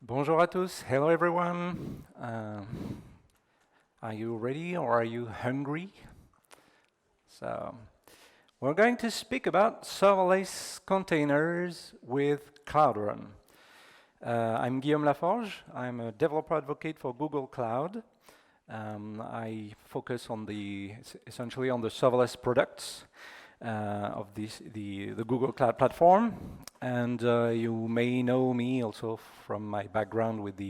Bonjour à tous. Hello, everyone. Are you ready or are you hungry? So, we're going to speak about serverless containers with Cloud Run. I'm Guillaume Laforge. I'm a developer advocate for Google Cloud. I focus on essentially on the serverless products of the Google Cloud Platform, and you may know me also from my background with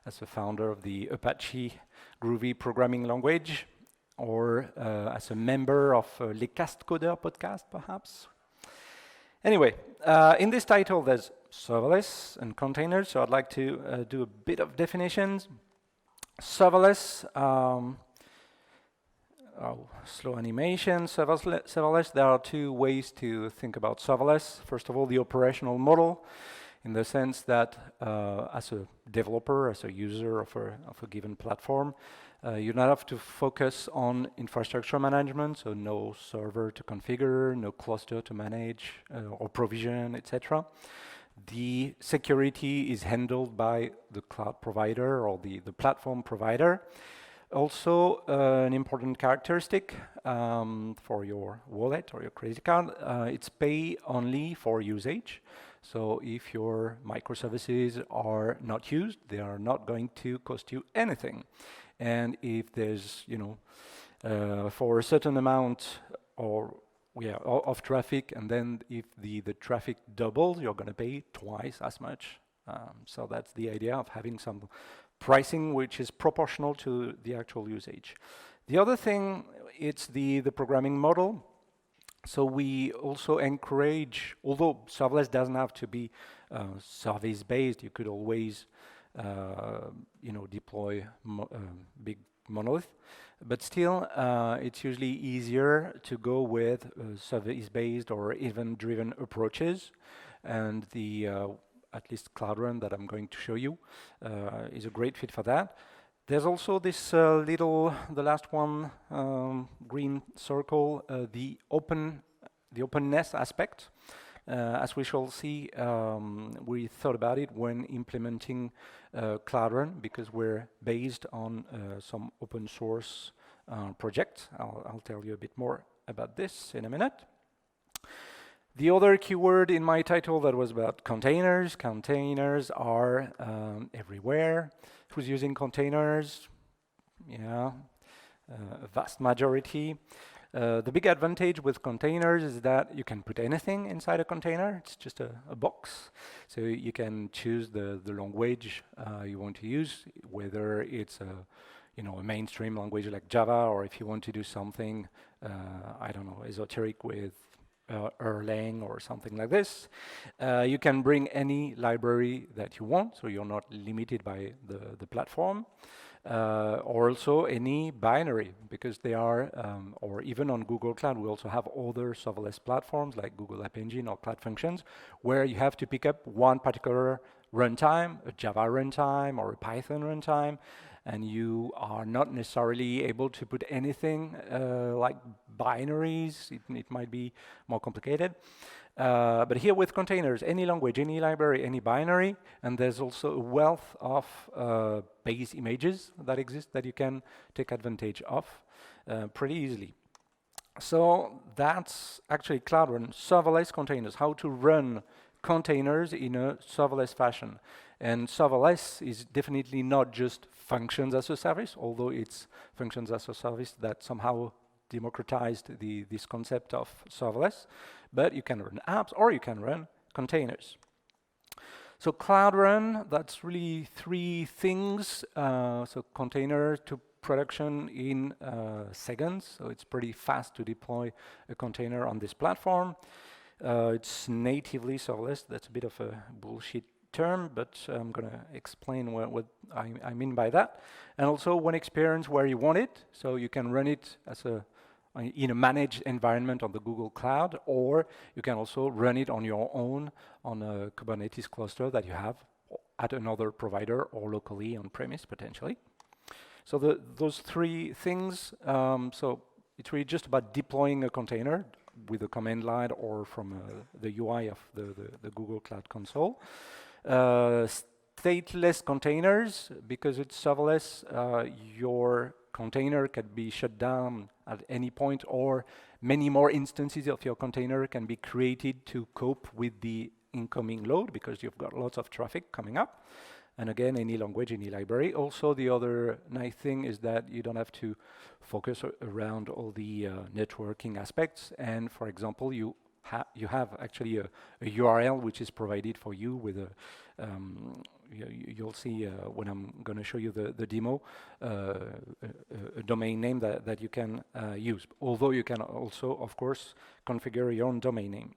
as a founder of the Apache Groovy programming language, or as a member of Les Cast Coder podcast, perhaps. Anyway, in this title, there's serverless and containers, so I'd like to do a bit of definitions. Serverless. Slow animation, serverless. There are two ways to think about serverless. First of all, the operational model, in the sense that as a developer, as a user of a given platform, you don't have to focus on infrastructure management, so no server to configure, no cluster to manage or provision, etc. The security is handled by the cloud provider or the platform provider. Also, an important characteristic for your wallet or your credit card, it's pay only for usage. So if your microservices are not used, they are not going to cost you anything. And if there's, for a certain amount of traffic, and then if the traffic doubles, you're going to pay twice as much. So that's the idea of having some pricing which is proportional to the actual usage. The other thing, it's the programming model. So we also encourage, although serverless doesn't have to be service-based, you could always deploy big monolith, but still it's usually easier to go with service-based or event-driven approaches, and at least Cloud Run that I'm going to show you is a great fit for that. There's also this the last one, green circle, the openness aspect. As we shall see, we thought about it when implementing Cloud Run, because we're based on some open source project. I'll tell you a bit more about this in a minute. The other keyword in my title that was about containers. Containers are everywhere. Who's using containers? Yeah, a vast majority. The big advantage with containers is that you can put anything inside a container. It's just a box. So you can choose the language you want to use, whether it's a mainstream language like Java, or if you want to do something, esoteric with Erlang or something like this. You can bring any library that you want, so you're not limited by the platform, or also any binary, because they are, or even on Google Cloud, we also have other serverless platforms like Google App Engine or Cloud Functions, where you have to pick up one particular runtime, a Java runtime or a Python runtime, and you are not necessarily able to put anything like binaries. It might be more complicated. But here with containers, any language, any library, any binary, and there's also a wealth of base images that exist that you can take advantage of pretty easily. So that's actually Cloud Run, serverless containers, how to run containers in a serverless fashion. And serverless is definitely not just functions as a service, although it's functions as a service that somehow democratized this concept of serverless. But you can run apps or you can run containers. So Cloud Run, that's really three things. So container to production in seconds. So it's pretty fast to deploy a container on this platform. It's natively serverless. That's a bit of a bullshit term, but I'm going to explain what I mean by that. And also one experience where you want it, so you can run it as in a managed environment on the Google Cloud, or you can also run it on your own on a Kubernetes cluster that you have at another provider or locally on premise potentially. So those three things, so it's really just about deploying a container with a command line or from the UI of the Google Cloud Console. stateless containers, because it's serverless, your container can be shut down at any point, or many more instances of your container can be created to cope with the incoming load, because you've got lots of traffic coming up. And again, any language, any library. Also, the other nice thing is that you don't have to focus around all the networking aspects. And for example, you have actually a URL which is provided for you with a, you'll see when I'm going to show you the demo, a domain name that you can use. Although you can also, of course, configure your own domain name.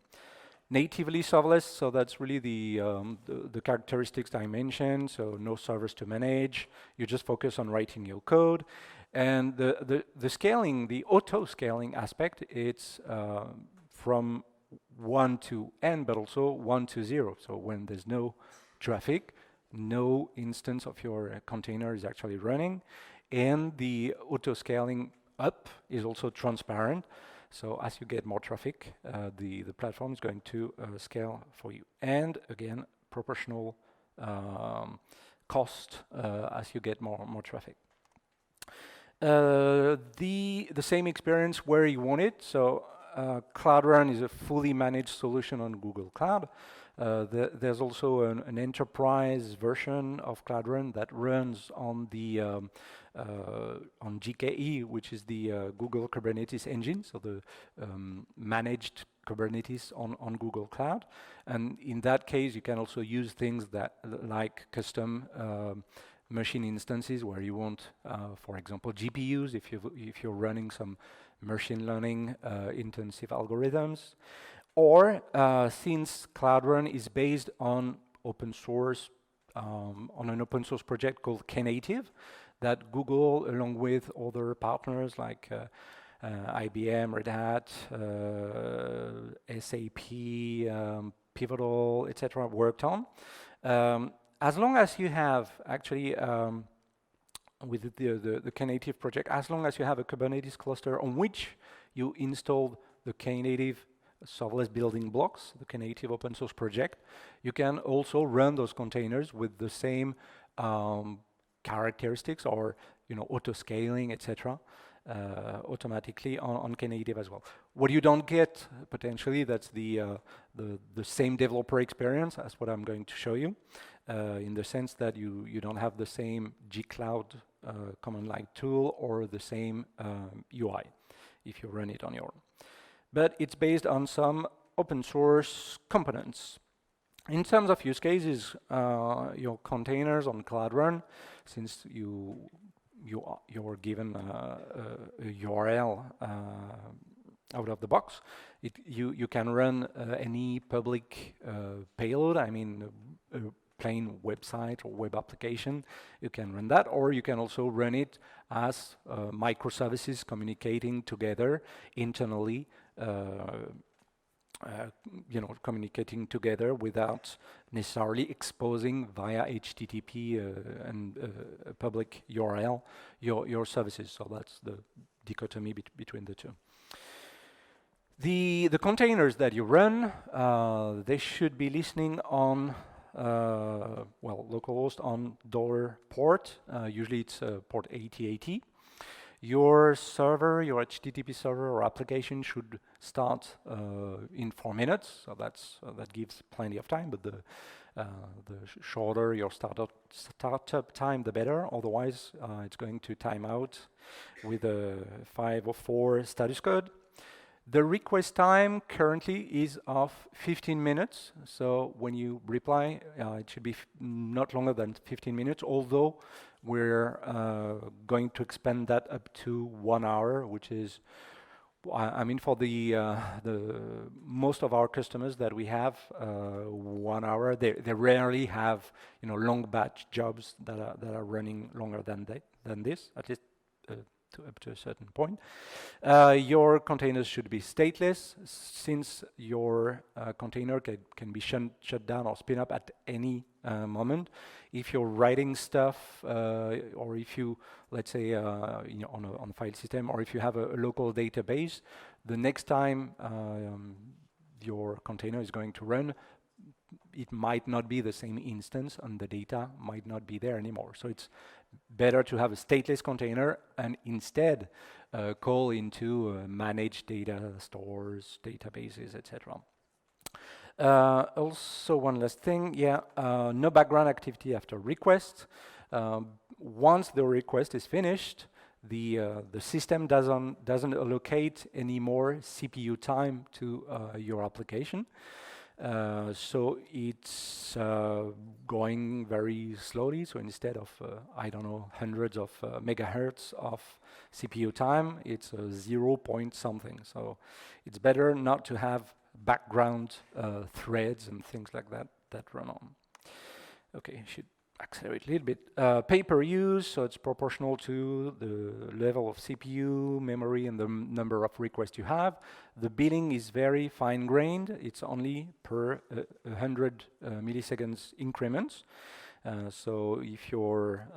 Natively serverless, so that's really the characteristics I mentioned. So no servers to manage. You just focus on writing your code, and the scaling, the auto scaling aspect, it's from 1 to n, but also 1 to 0. So when there's no traffic, no instance of your container is actually running, and the auto scaling up is also transparent. So as you get more traffic, the platform is going to scale for you. And again, proportional cost as you get more traffic. The same experience where you want it. So Cloud Run is a fully managed solution on Google Cloud. There's also an enterprise version of Cloud Run that runs on the on GKE, which is the Google Kubernetes engine, so the managed Kubernetes on Google Cloud. And in that case, you can also use things that like custom machine instances where you want, for example, GPUs if you're running some machine learning intensive algorithms. Or since Cloud Run is based on open source, on an open source project called Knative, that Google, along with other partners like IBM, Red Hat, SAP, Pivotal, etc., worked on. As long as you have actually with the Knative project, as long as you have a Kubernetes cluster on which you installed the Knative serverless building blocks, the Knative open source project, you can also run those containers with the same characteristics, or auto scaling, etc., automatically on Knative as well. What you don't get potentially, that's the same developer experience as what I'm going to show you, in the sense that you don't have the same gcloud command line tool or the same UI if you run it on your own. But it's based on some open source components. In terms of use cases, your containers on Cloud Run, since you're given a URL out of the box, you can run any public payload. I mean, a plain website or web application. You can run that, or you can also run it as microservices communicating together internally. Communicating together without necessarily exposing via HTTP and a public URL your services. So that's the dichotomy between the two. The containers that you run, they should be listening on localhost on dollar port. Usually it's port 8080. Your server, your HTTP server or application should start in 4 minutes. So that gives plenty of time, but the shorter your startup time, the better. Otherwise, it's going to time out with a 504 status code. The request time currently is of 15 minutes. So when you reply, it should be not longer than 15 minutes, although we're going to expand that up to 1 hour, which is, I mean, for the most of our customers that we have, 1 hour. They rarely have long batch jobs that are running longer than this, at least up to a certain point. Your containers should be stateless, since your container can be shut down or spin up at any moment. If you're writing stuff, or if you, let's say, on a file system, or if you have a local database, the next time your container is going to run, it might not be the same instance and the data might not be there anymore. So it's better to have a stateless container and instead call into managed data stores, databases, etc. Also, one last thing, no background activity after request. Once the request is finished, the system doesn't allocate any more CPU time to your application. So it's going very slowly. So instead of, I don't know, hundreds of megahertz of CPU time, it's 0 point something. So it's better not to have background threads and things like that that run on. Okay, should accelerate a little bit. Pay per use, so it's proportional to the level of CPU, memory, and the number of requests you have. The billing is very fine-grained. It's only per 100 milliseconds increments. So if your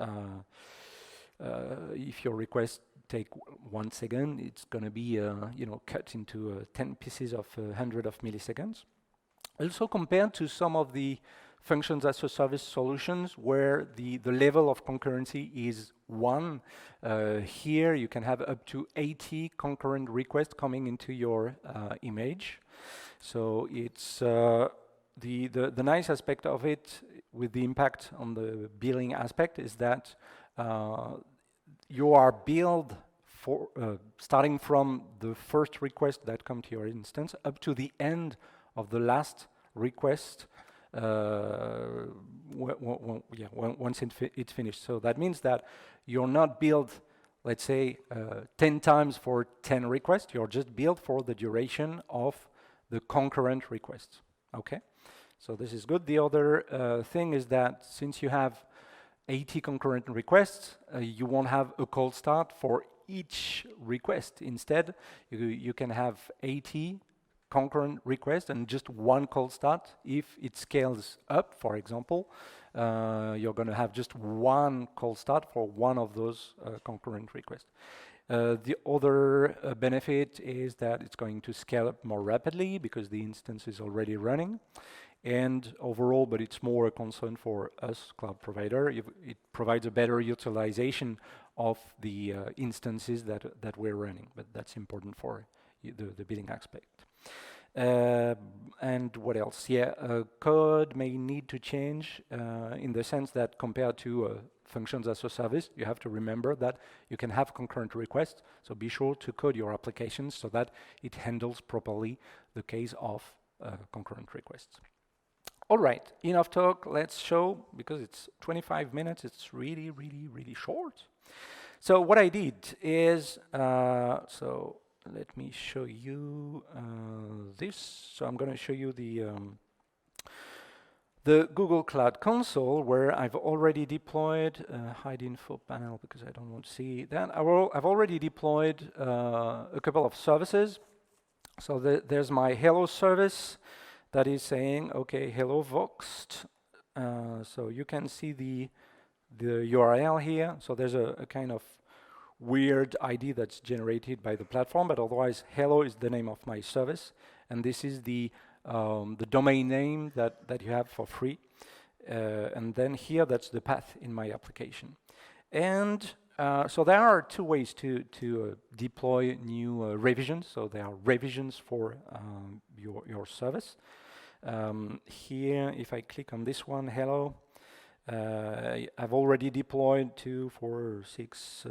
request take 1 second, it's going to be cut into 10 pieces of 100 of milliseconds. Also compared to some of the functions as a service solutions where the level of concurrency is 1. Here you can have up to 80 concurrent requests coming into your image. So it's the nice aspect of it with the impact on the billing aspect is that you are billed for starting from the first request that come to your instance up to the end of the last request once it's finished. So that means that you're not billed, let's say, 10 times for 10 requests. You're just billed for the duration of the concurrent requests. Okay, so this is good. The other thing is that since you have 80 concurrent requests, you won't have a cold start for each request. Instead, you can have 80 concurrent request and just 1 cold start. If it scales up, for example, you're going to have just 1 cold start for one of those concurrent requests. The other benefit is that it's going to scale up more rapidly because the instance is already running. And overall, but it's more a concern for us, cloud provider, it provides a better utilization of the instances that we're running. But that's important for the billing aspect. And what else? Code may need to change in the sense that compared to functions as a service, you have to remember that you can have concurrent requests. So be sure to code your applications so that it handles properly the case of concurrent requests. All right, enough talk. Let's show, because it's 25 minutes, it's really, really, really short. So what I did is, so let me show you this. So I'm going to show you the Google Cloud Console, where I've already deployed hide info panel because I don't want to see that. I've already deployed a couple of services. So there's my Hello service that is saying, okay, hello Voxed. So you can see the URL here. So there's a kind of weird ID that's generated by the platform, but otherwise hello is the name of my service, and this is the domain name that you have for free, and then here that's the path in my application. And so there are 2 ways to deploy new revisions. So there are revisions for your service. Here, if I click on this one, hello, I've already deployed 2, 4, 6.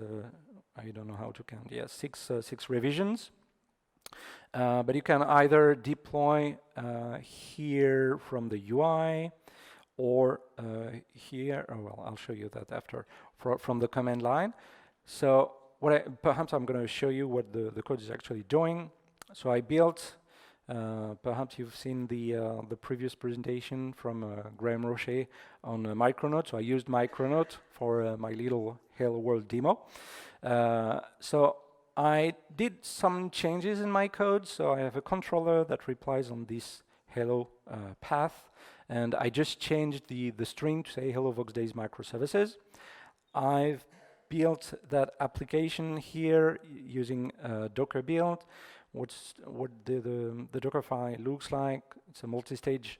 I don't know how to count. Yeah, 6 revisions. But you can either deploy here from the UI, or here. Oh, well, I'll show you that after from the command line. So perhaps I'm going to show you what the code is actually doing. So I built. Perhaps you've seen the previous presentation from Graham Roche on Micronaut. So I used Micronaut for my little Hello World demo. So I did some changes in my code. So I have a controller that replies on this hello path, and I just changed the string to say hello Vox Days microservices. I've built that application here using Docker build. What the Docker file looks like. It's a multi-stage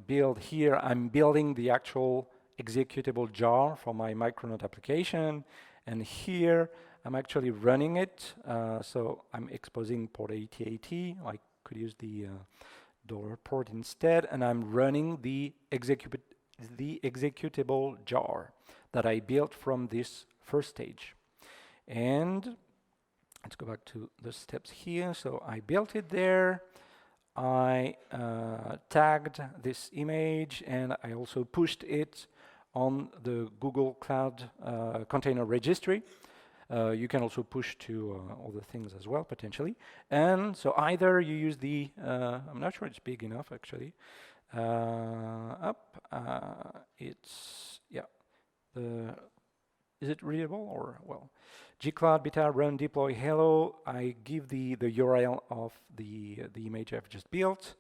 build here, I'm building the actual executable jar for my Micronaut application, and here I'm actually running it. So I'm exposing port 8080. I could use the dollar port instead, and I'm running the executable jar that I built from this first stage. And let's go back to the steps here. So I built it there. I tagged this image, and I also pushed it on the Google Cloud Container Registry. You can also push to other things as well, potentially. And so either you use the, I'm not sure it's big enough, actually. It's, yeah. Is it readable or, well, gcloud beta run deploy hello. I give the URL of the image I've just built.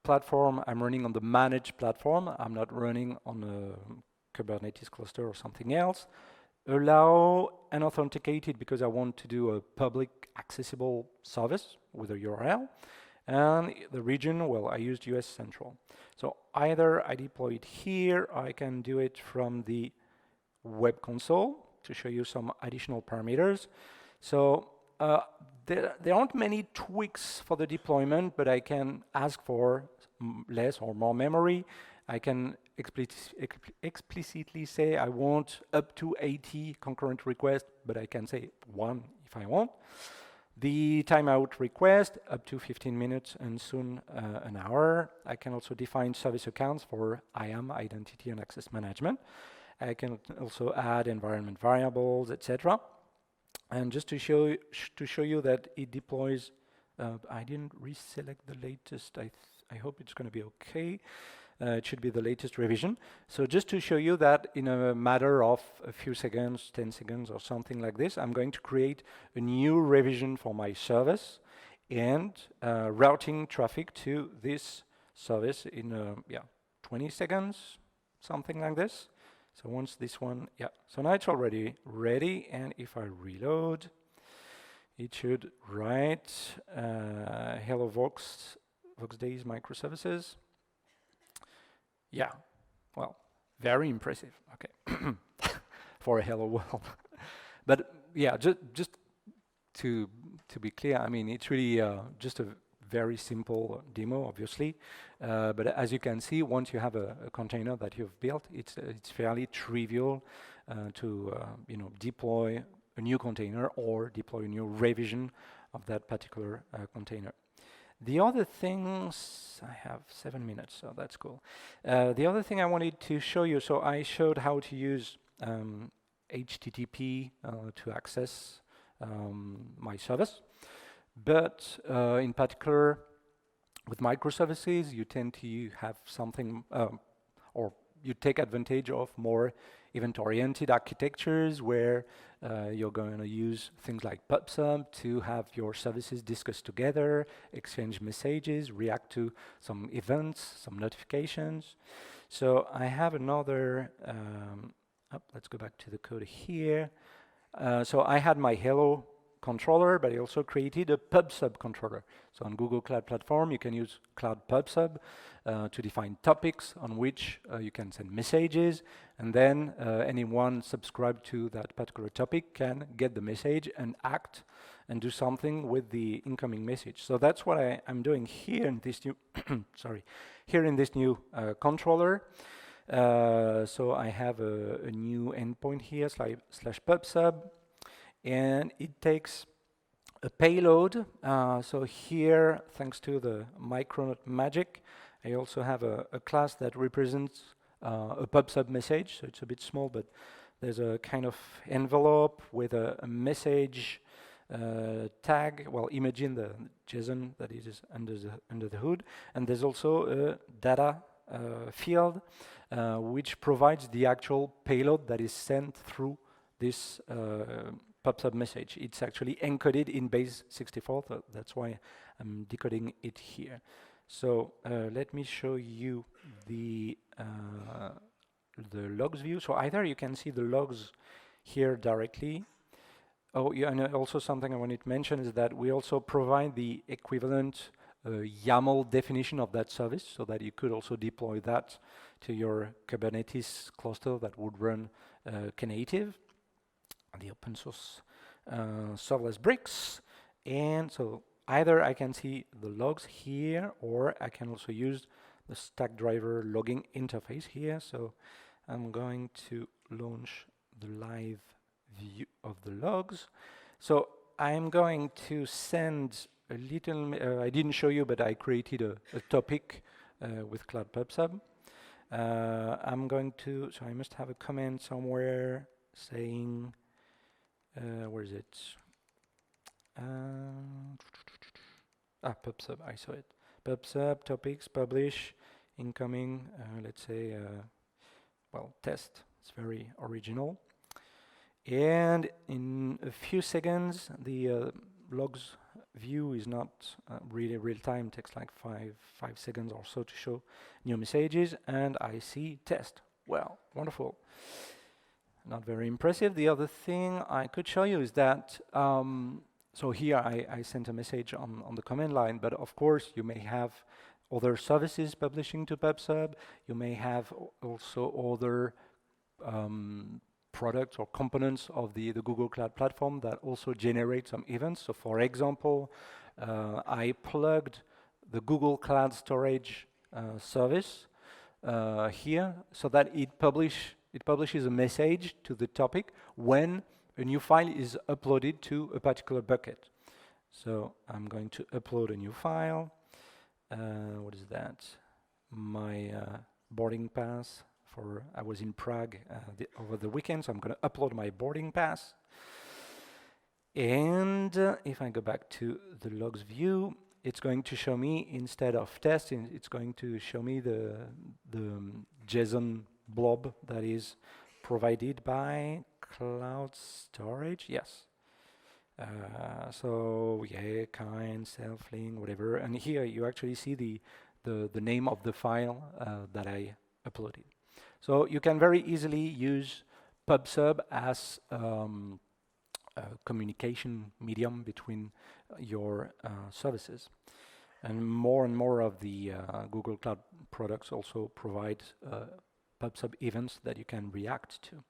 Platform, I'm running on the managed platform. I'm not running on a Kubernetes cluster or something else. Allow unauthenticated because I want to do a public accessible service with a URL. And the region, well, I used US Central. So either I deploy it here, or I can do it from the web console to show you some additional parameters. So there aren't many tweaks for the deployment, but I can ask for less or more memory. I can explicitly say I want up to 80 concurrent requests, but I can say 1 if I want. The timeout request up to 15 minutes and soon an hour. I can also define service accounts for IAM, identity and access management. I can also add environment variables, etc. And just to show you that it deploys, I didn't reselect the latest. I hope it's going to be okay. It should be the latest revision. So just to show you that in a matter of a few seconds, 10 seconds or something like this, I'm going to create a new revision for my service and routing traffic to this service in 20 seconds, something like this. So once this one, yeah, so now it's already ready, and if I reload, it should write hello Vox days microservices. Yeah, well, very impressive, okay, for a hello world. But yeah, just to be clear, I mean, it's really just a very simple demo, obviously. But as you can see, once you have a container that you've built, it's fairly trivial to deploy a new container or deploy a new revision of that particular container. The other things, I have 7 minutes, so that's cool. The other thing I wanted to show you, so I showed how to use HTTP to access my service. But in particular, with microservices, you tend to have something, or you take advantage of more event-oriented architectures where you're going to use things like PubSub to have your services discuss together, exchange messages, react to some events, some notifications. So I have another, let's go back to the code here. So I had my Hello controller, but I also created a PubSub controller. So on Google Cloud Platform, you can use Cloud PubSub to define topics on which you can send messages, and then anyone subscribed to that particular topic can get the message and act and do something with the incoming message. So that's what I'm doing here in this new, here in this new controller. So I have a new endpoint here, slash PubSub. And it takes a payload. So here, thanks to the Micronaut magic, I also have a class that represents a PubSub message. So it's a bit small, but there's a kind of envelope with a message tag. Well, imagine the JSON that is under the hood, and there's also a data field which provides the actual payload that is sent through this PubSub message. It's actually encoded in base 64, so that's why I'm decoding it here. So let me show you the logs view. So either you can see the logs here directly. Oh, yeah, and also something I wanted to mention is that we also provide the equivalent YAML definition of that service so that you could also deploy that to your Kubernetes cluster that would run Knative, the open source serverless bricks. And so either I can see the logs here, or I can also use the Stackdriver logging interface here. So I'm going to launch the live view of the logs. So I'm going to send a little, I didn't show you, but I created a topic with Cloud PubSub. I'm going to, so I must have a comment somewhere saying, where is it? PubSub, I saw it. PubSub, topics, publish, incoming, let's say, well, test. It's very original. And in a few seconds, the logs view is not really real time. It takes like five seconds or so to show new messages, and I see test. Well, wonderful. Not very impressive. The other thing I could show you is that, so here I sent a message on the command line, but of course you may have other services publishing to PubSub. You may have also other products or components of the Google Cloud Platform that also generate some events. So for example, I plugged the Google Cloud Storage service here so that it publishes a message to the topic when a new file is uploaded to a particular bucket. So I'm going to upload a new file. What is that? My boarding pass. I was in Prague over the weekend, so I'm going to upload my boarding pass. And if I go back to the logs view, it's going to show me, instead of test, it's going to show me the JSON blob that is provided by Cloud Storage. Yes. So yeah, kind, self-link, whatever. And here you actually see the name of the file that I uploaded. So you can very easily use PubSub as a communication medium between your services. And more of the Google Cloud products also provide PubSub events that you can react to.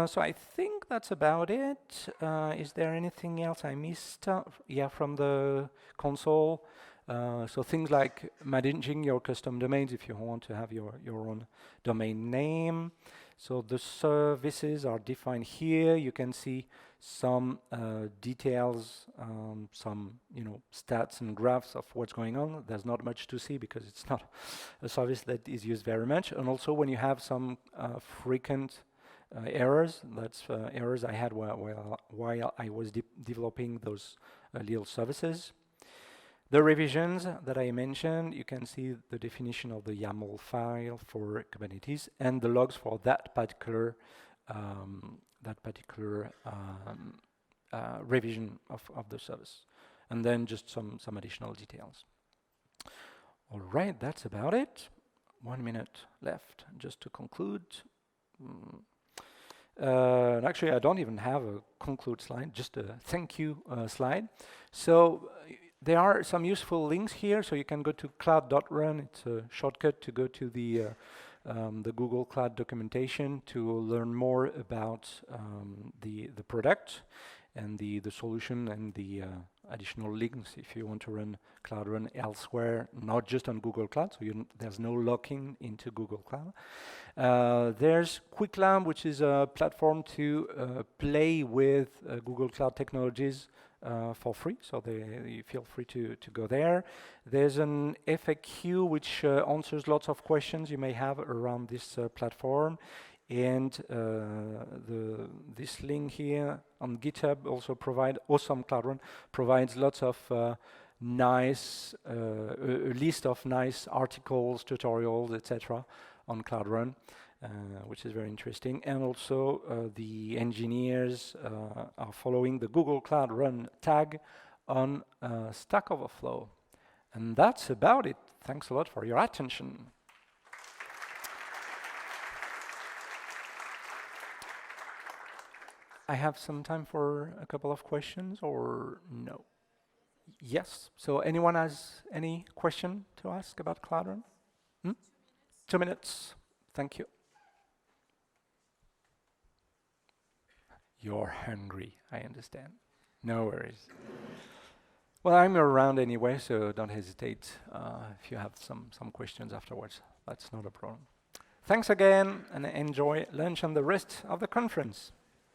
So I think that's about it. Is there anything else I missed? Yeah, from the console. So things like managing your custom domains if you want to have your own domain name. So the services are defined here. You can see some details, some stats and graphs of what's going on. There's not much to see because it's not a service that is used very much. And also when you have some frequent errors, that's errors I had while I was developing those little services. The revisions that I mentioned, you can see the definition of the YAML file for Kubernetes and the logs for that particular revision of the service, and then just some additional details. All right, that's about it. 1 minute left, just to conclude. Actually, I don't even have a conclude slide, just a thank you slide. So there are some useful links here, so you can go to cloud.run. It's a shortcut to go to the Google Cloud documentation to learn more about the product and the solution and the additional links if you want to run Cloud Run elsewhere, not just on Google Cloud, so there's no locking into Google Cloud. There's QuickLab, which is a platform to play with Google Cloud technologies for free, so you feel free to go there. There's an FAQ which answers lots of questions you may have around this platform, and this link here on GitHub also Awesome Cloud Run provides lots of nice a list of nice articles, tutorials, etc. on Cloud Run. Which is very interesting, and also the engineers are following the Google Cloud Run tag on Stack Overflow. And that's about it. Thanks a lot for your attention. I have some time for a couple of questions, or no? Yes. So anyone has any question to ask about Cloud Run? 2 minutes. Thank you. You're hungry, I understand. No worries. Well, I'm around anyway, so don't hesitate if you have some questions afterwards. That's not a problem. Thanks again, and enjoy lunch and the rest of the conference.